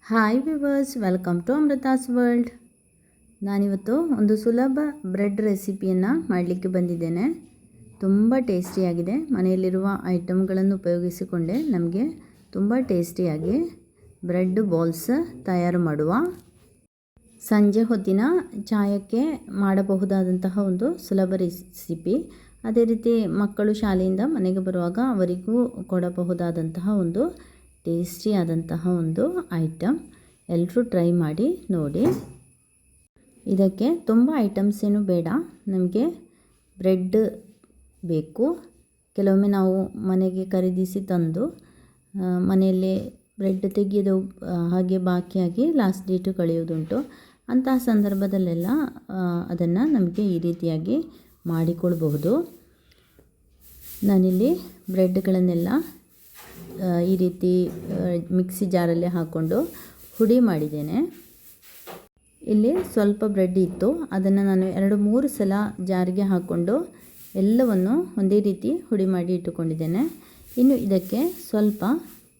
Hi viewers, welcome to Amrutha's world. ನಾನಿವತ್ತು ಒಂದು ಸುಲಭ ಬ್ರೆಡ್ ರೆಸಿಪಿಯನ್ನು ಮಾಡಲಿಕ್ಕೆ ಬಂದಿದ್ದೇನೆ. ತುಂಬ ಟೇಸ್ಟಿಯಾಗಿದೆ. ಮನೆಯಲ್ಲಿರುವ ಐಟಮ್ಗಳನ್ನು ಉಪಯೋಗಿಸಿಕೊಂಡೇ ನಮಗೆ ತುಂಬ ಟೇಸ್ಟಿಯಾಗಿ ಬ್ರೆಡ್ ಬಾಲ್ಸ್ ತಯಾರು ಮಾಡುವ. ಸಂಜೆ ಹೊತ್ತಿನ ಚಾಯಕ್ಕೆ ಮಾಡಬಹುದಾದಂತಹ ಒಂದು ಸುಲಭ ರೆಸಿಪಿ. ಅದೇ ರೀತಿ ಮಕ್ಕಳು ಶಾಲೆಯಿಂದ ಮನೆಗೆ ಬರುವಾಗ ಅವರಿಗೂ ಕೊಡಬಹುದಾದಂತಹ ಒಂದು ಟೇಸ್ಟಿಯಾದಂತಹ ಒಂದು ಐಟಮ್. ಎಲ್ಲರೂ ಟ್ರೈ ಮಾಡಿ ನೋಡಿ. ಇದಕ್ಕೆ ತುಂಬ ಐಟಮ್ಸ್ ಏನು ಬೇಡ, ನಮಗೆ ಬ್ರೆಡ್ ಬೇಕು. ಕೆಲವೊಮ್ಮೆ ನಾವು ಮನೆಗೆ ಖರೀದಿಸಿ ತಂದು ಮನೆಯಲ್ಲೇ ಬ್ರೆಡ್ ತೆಗೆದು ಹಾಗೆ ಬಾಕಿಯಾಗಿ ಲಾಸ್ಟ್ ಡೇಟು ಕಳೆಯೋದುಂಟು. ಅಂತಹ ಸಂದರ್ಭದಲ್ಲೆಲ್ಲ ಅದನ್ನು ನಮಗೆ ಈ ರೀತಿಯಾಗಿ ಮಾಡಿಕೊಳ್ಬಹುದು. ನಾನಿಲ್ಲಿ ಬ್ರೆಡ್ಗಳನ್ನೆಲ್ಲ ಈ ರೀತಿ ಮಿಕ್ಸಿ ಜಾರಲ್ಲೇ ಹಾಕ್ಕೊಂಡು ಹುಡಿ ಮಾಡಿದ್ದೇನೆ. ಇಲ್ಲಿ ಸ್ವಲ್ಪ ಬ್ರೆಡ್ ಇತ್ತು, ಅದನ್ನು ನಾನು 2-3 ಸಲ ಜಾರಿಗೆ ಹಾಕ್ಕೊಂಡು ಎಲ್ಲವನ್ನು ಒಂದೇ ರೀತಿ ಹುಡಿ ಮಾಡಿ ಇಟ್ಟುಕೊಂಡಿದ್ದೇನೆ. ಇನ್ನು ಇದಕ್ಕೆ ಸ್ವಲ್ಪ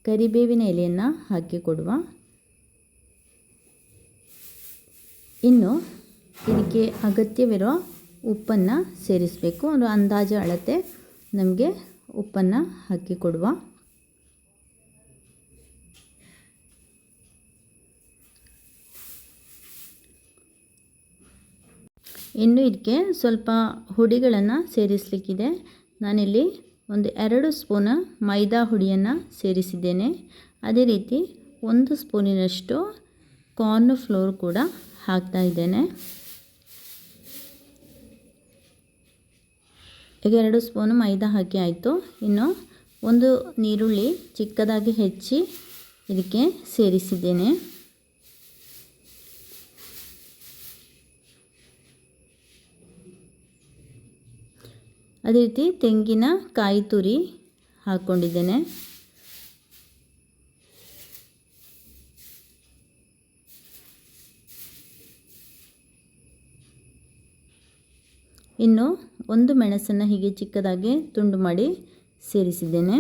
ಕರಿಬೇವಿನ ಎಲೆಯನ್ನು ಹಾಕಿ ಕೊಡುವ. ಇನ್ನು ಇದಕ್ಕೆ ಅಗತ್ಯವಿರೋ ಉಪ್ಪನ್ನು ಸೇರಿಸಬೇಕು. ಒಂದು ಅಂದಾಜು ಅಳತೆ ನಮಗೆ ಉಪ್ಪನ್ನು ಹಾಕಿ ಕೊಡುವ. ಇನ್ನು ಇದಕ್ಕೆ ಸ್ವಲ್ಪ ಹುಡಿಗಳನ್ನು ಸೇರಿಸಲಿಕ್ಕಿದೆ. ನಾನಿಲ್ಲಿ ಒಂದು 2 ಸ್ಪೂನ್ ಮೈದಾ ಹುಡಿಯನ್ನು ಸೇರಿಸಿದ್ದೇನೆ. ಅದೇ ರೀತಿ 1 ಸ್ಪೂನಿನಷ್ಟು ಕಾರ್ನ್ ಫ್ಲೋರ್ ಕೂಡ ಹಾಕ್ತಾ ಇದ್ದೇನೆ. ಈಗ 2 ಸ್ಪೂನ್ ಮೈದಾ ಹಾಕಿ ಆಯಿತು. ಇನ್ನು 1 ಈರುಳ್ಳಿ ಚಿಕ್ಕದಾಗಿ ಹೆಚ್ಚಿ ಇದಕ್ಕೆ ಸೇರಿಸಿದ್ದೇನೆ. ಅದೇ ರೀತಿ ತೆಂಗಿನ ಕಾಯಿ ತುರಿ ಹಾಕ್ಕೊಂಡಿದ್ದೇನೆ. ಇನ್ನು 1 ಮೆಣಸನ್ನು ಹೀಗೆ ಚಿಕ್ಕದಾಗಿ ತುಂಡು ಮಾಡಿ ಸೇರಿಸಿದ್ದೇನೆ.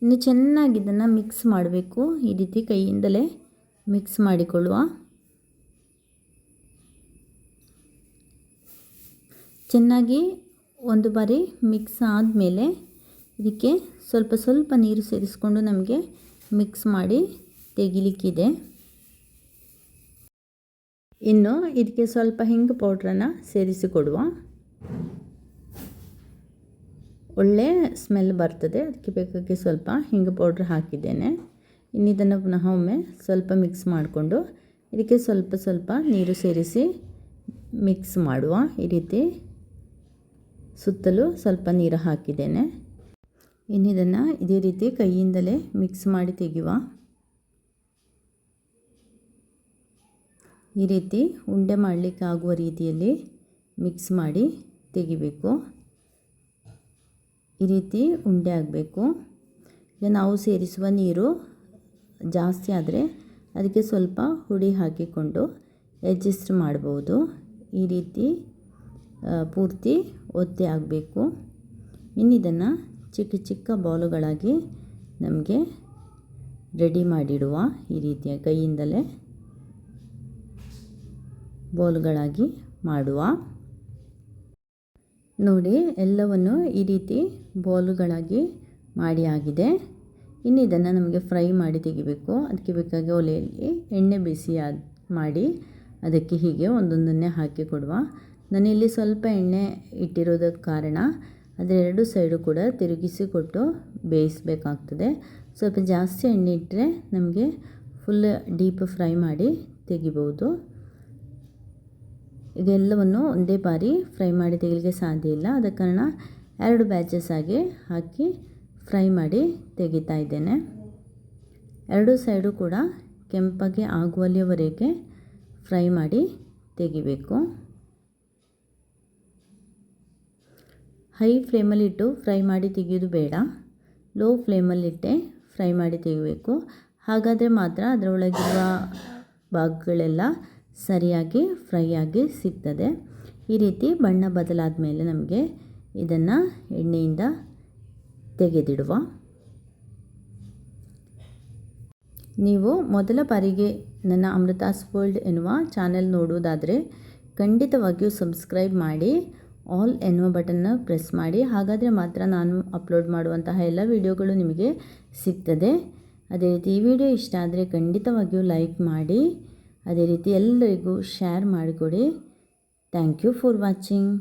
ಇನ್ನು ಚೆನ್ನಾಗಿ ಇದನ್ನು ಮಿಕ್ಸ್ ಮಾಡಬೇಕು. ಈ ರೀತಿ ಕೈಯಿಂದಲೇ ಮಿಕ್ಸ್ ಮಾಡಿಕೊಳ್ಳುವ. ಚೆನ್ನಾಗಿ ಒಂದು ಬಾರಿ ಮಿಕ್ಸ್ ಆದಮೇಲೆ ಇದಕ್ಕೆ ಸ್ವಲ್ಪ ಸ್ವಲ್ಪ ನೀರು ಸೇರಿಸ್ಕೊಂಡು ನಮಗೆ ಮಿಕ್ಸ್ ಮಾಡಿ ತೆಗಿಲಿಕ್ಕಿದೆ. ಇನ್ನು ಇದಕ್ಕೆ ಸ್ವಲ್ಪ ಹಿಂಗು ಪೌಡ್ರನ್ನು ಸೇರಿಸಿಕೊಡುವ. ಒಳ್ಳೆ ಸ್ಮೆಲ್ ಬರ್ತದೆ, ಅದಕ್ಕೆ ಬೇಕಾಗಿ ಸ್ವಲ್ಪ ಹಿಂಗು ಪೌಡ್ರ್ ಹಾಕಿದ್ದೇನೆ. ಇನ್ನು ಇದನ್ನು ಪುನಃ ಒಮ್ಮೆ ಸ್ವಲ್ಪ ಮಿಕ್ಸ್ ಮಾಡಿಕೊಂಡು ಇದಕ್ಕೆ ಸ್ವಲ್ಪ ಸ್ವಲ್ಪ ನೀರು ಸೇರಿಸಿ ಮಿಕ್ಸ್ ಮಾಡುವ. ಈ ರೀತಿ ಸುತ್ತಲೂ ಸ್ವಲ್ಪ ನೀರು ಹಾಕಿದ್ದೇನೆ. ಇನ್ನು ಇದನ್ನು ಇದೇ ರೀತಿ ಕೈಯಿಂದಲೇ ಮಿಕ್ಸ್ ಮಾಡಿ ತೆಗೆಯುವ. ಈ ರೀತಿ ಉಂಡೆ ಮಾಡಲಿಕ್ಕೆ ಆಗುವ ರೀತಿಯಲ್ಲಿ ಮಿಕ್ಸ್ ಮಾಡಿ ತೆಗಿಬೇಕು. ಈ ರೀತಿ ಉಂಡೆ ಆಗಬೇಕು. ಈಗ ನಾವು ಸೇರಿಸುವ ನೀರು ಜಾಸ್ತಿ ಆದರೆ ಅದಕ್ಕೆ ಸ್ವಲ್ಪ ಹುಡಿ ಹಾಕಿಕೊಂಡು ಅಡ್ಜಸ್ಟ್ ಮಾಡ್ಬೋದು. ಈ ರೀತಿ ಪೂರ್ತಿ ಒದ್ದೆ ಆಗಬೇಕು. ಇನ್ನು ಇದನ್ನು ಚಿಕ್ಕ ಚಿಕ್ಕ ಬಾಲುಗಳಾಗಿ ನಮಗೆ ರೆಡಿ ಮಾಡಿಡುವ. ಈ ರೀತಿಯ ಕೈಯಿಂದಲೇ ಬಾಲುಗಳಾಗಿ ಮಾಡುವ. ನೋಡಿ, ಎಲ್ಲವನ್ನು ಈ ರೀತಿ ಬಾಲುಗಳಾಗಿ ಮಾಡಿ ಆಗಿದೆ. ಇನ್ನು ಇದನ್ನು ನಮಗೆ ಫ್ರೈ ಮಾಡಿ ತೆಗಿಬೇಕು. ಅದಕ್ಕೆ ಬೇಕಾಗಿ ಒಲೆಯಲ್ಲಿ ಎಣ್ಣೆ ಬಿಸಿ ಮಾಡಿ ಅದಕ್ಕೆ ಹೀಗೆ ಒಂದೊಂದನ್ನೇ ಹಾಕಿ ಕೊಡುವ. ನಾನಿಲ್ಲಿ ಸ್ವಲ್ಪ ಎಣ್ಣೆ ಇಟ್ಟಿರೋದಕ್ಕೆ ಕಾರಣ ಅದರ 2 ಸೈಡು ಕೂಡ ತಿರುಗಿಸಿ ಕೊಟ್ಟು ಬೇಯಿಸಬೇಕಾಗ್ತದೆ. ಸ್ವಲ್ಪ ಜಾಸ್ತಿ ಎಣ್ಣೆ ಇಟ್ಟರೆ ನಮಗೆ ಫುಲ್ ಡೀಪ್ ಫ್ರೈ ಮಾಡಿ ತೆಗಿಬೋದು. ಇದೆಲ್ಲವನ್ನು ಒಂದೇ ಬಾರಿ ಫ್ರೈ ಮಾಡಿ ತೆಗಿಲಿಕ್ಕೆ ಸಾಧ್ಯ ಇಲ್ಲ. ಆದ ಕಾರಣ 2 ಬ್ಯಾಚಸ್ ಆಗಿ ಹಾಕಿ ಫ್ರೈ ಮಾಡಿ ತೆಗಿತಾ ಇದ್ದೇನೆ. 2 ಸೈಡು ಕೂಡ ಕೆಂಪಾಗಿ ಆಗುವಲ್ಲಿಯವರೆಗೆ ಫ್ರೈ ಮಾಡಿ ತೆಗಿಬೇಕು. ಹೈ ಫ್ಲೇಮಲ್ಲಿಟ್ಟು ಫ್ರೈ ಮಾಡಿ ತೆಗೆಯೋದು ಬೇಡ, ಲೋ ಫ್ಲೇಮಲ್ಲಿಟ್ಟೆ ಫ್ರೈ ಮಾಡಿ ತೆಗಿಬೇಕು. ಹಾಗಾದರೆ ಮಾತ್ರ ಅದರೊಳಗಿರುವ ಭಾಗಗಳೆಲ್ಲ ಸರಿಯಾಗಿ ಫ್ರೈ ಆಗಿ ಸಿಗ್ತದೆ. ಈ ರೀತಿ ಬಣ್ಣ ಬದಲಾದ ಮೇಲೆ ನಮಗೆ ಇದನ್ನು ಎಣ್ಣೆಯಿಂದ ತೆಗೆದಿಡುವ. ನೀವು ಮೊದಲ ಬಾರಿಗೆ ನನ್ನ ಅಮೃತಾಸ್ ವರ್ಲ್ಡ್ ಎನ್ನುವ ಚಾನೆಲ್ ನೋಡುವುದಾದರೆ ಖಂಡಿತವಾಗಿಯೂ ಸಬ್ಸ್ಕ್ರೈಬ್ ಮಾಡಿ, ಆಲ್ ಎನ್ನುವ ಬಟನ್ನ ಪ್ರೆಸ್ ಮಾಡಿ. ಹಾಗಾದರೆ ಮಾತ್ರ ನಾನು ಅಪ್ಲೋಡ್ ಮಾಡುವಂತಹ ಎಲ್ಲ ವಿಡಿಯೋಗಳು ನಿಮಗೆ ಸಿಗ್ತದೆ. ಅದೇ ರೀತಿ ಈ ವಿಡಿಯೋ ಇಷ್ಟ ಆದರೆ ಖಂಡಿತವಾಗಿಯೂ ಲೈಕ್ ಮಾಡಿ, ಅದೇ ರೀತಿ ಎಲ್ಲರಿಗೂ ಶೇರ್ ಮಾಡಿಕೊಡಿ. Thank you for watching.